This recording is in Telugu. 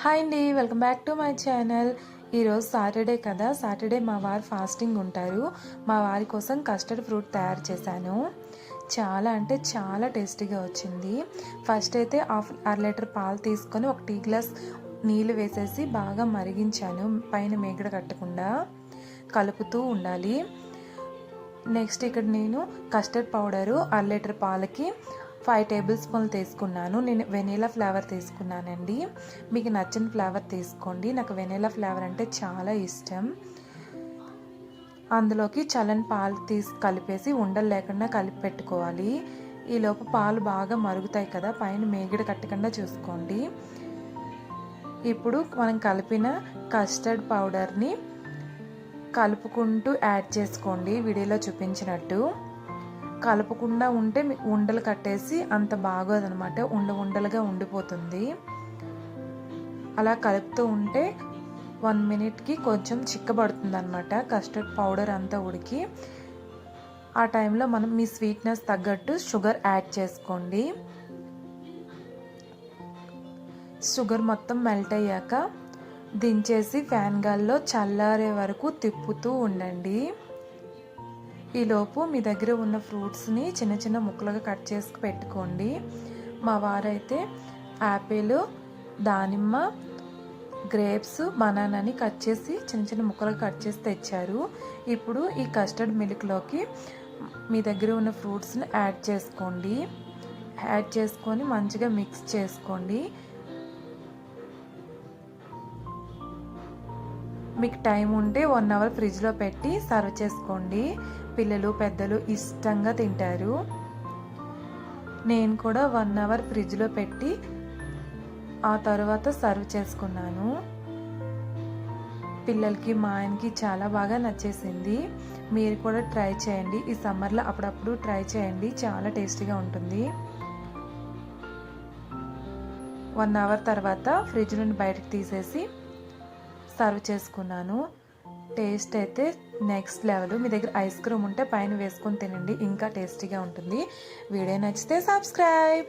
హాయ్ అండి, welcome back to my channel. ఈరోజు సాటర్డే కదా, సాటర్డే మా వారు ఫాస్టింగ్ ఉంటారు. మా వారి కోసం కస్టర్డ్ ఫ్రూట్ తయారు చేశాను. చాలా అంటే చాలా టేస్టీగా వచ్చింది. ఫస్ట్ అయితే అర లీటర్ పాలు తీసుకొని ఒక టీ గ్లాస్ నీళ్ళు వేసేసి బాగా మరిగించాను. పైన మేగడ కట్టకుండా కలుపుతూ ఉండాలి. నెక్స్ట్ ఇక్కడ నేను కస్టర్డ్ పౌడరు అర లీటర్ పాలకి 5 టేబుల్ స్పూన్లు తీసుకున్నాను. నేను వెనీలా ఫ్లేవర్ తీసుకున్నానండి. మీకు నచ్చిన ఫ్లేవర్ తీసుకోండి. నాకు వెనీలా ఫ్లేవర్ అంటే చాలా ఇష్టం. అందులోకి చల్లని పాలు కలిపేసి ఉండలు లేకుండా కలిపి పెట్టుకోవాలి. ఈలోపు పాలు బాగా మరుగుతాయి కదా, పైన మేగడ కట్టకుండా చూసుకోండి. ఇప్పుడు మనం కలిపిన కస్టర్డ్ పౌడర్ని కలుపుకుంటూ యాడ్ చేసుకోండి. వీడియోలో చూపించినట్టు కలపకుండా ఉంటే ఉండలు కట్టేసి అంత బాగోదనమాట, ఉండలుగా ఉండిపోతుంది. అలా కలుపుతూ ఉంటే 1 మినిట్కి కొంచెం చిక్కబడుతుంది అనమాట కస్టర్డ్ పౌడర్ అంతా ఉడికి. ఆ టైంలో మనం మీ స్వీట్నెస్ తగ్గట్టు షుగర్ యాడ్ చేసుకోండి. షుగర్ మొత్తం మెల్ట్ అయ్యాక దించేసి ఫ్యాన్ గాల్లో చల్లారే వరకు తిప్పుతూ ఉండండి. ఈలోపు మీ దగ్గర ఉన్న ఫ్రూట్స్ని చిన్న చిన్న ముక్కలుగా కట్ చేసి పెట్టుకోండి. మా వారైతే యాపిల్, దానిమ్మ, గ్రేప్స్, బనానాని కట్ చేసి చిన్న చిన్న ముక్కలుగా కట్ చేసి తెచ్చారు. ఇప్పుడు ఈ కస్టర్డ్ మిల్క్లోకి మీ దగ్గర ఉన్న ఫ్రూట్స్ని యాడ్ చేసుకోండి. యాడ్ చేసుకొని మంచిగా మిక్స్ చేసుకోండి. మీకు టైం ఉంటే 1 అవర్ ఫ్రిడ్జ్లో పెట్టి సర్వ్ చేసుకోండి. పిల్లలు పెద్దలు ఇష్టంగా తింటారు. నేను కూడా 1 అవర్ ఫ్రిడ్జ్లో పెట్టి ఆ తర్వాత సర్వ్ చేసుకున్నాను. పిల్లలకి మా ఆయనకి చాలా బాగా నచ్చేసింది. మీరు కూడా ట్రై చేయండి. ఈ సమ్మర్లో అప్పుడప్పుడు ట్రై చేయండి, చాలా టేస్టీగా ఉంటుంది. 1 అవర్ తర్వాత ఫ్రిడ్జ్ నుండి బయటకు తీసేసి సర్వ్ చేసుకున్నాను. టేస్ట్ అయితే నెక్స్ట్ లెవెల్. మీ దగ్గర ఐస్ క్రీమ్ ఉంటే పైన వేసుకొని తినండి, ఇంకా టేస్టీగా ఉంటుంది. వీడియో నచ్చితే సబ్స్క్రైబ్.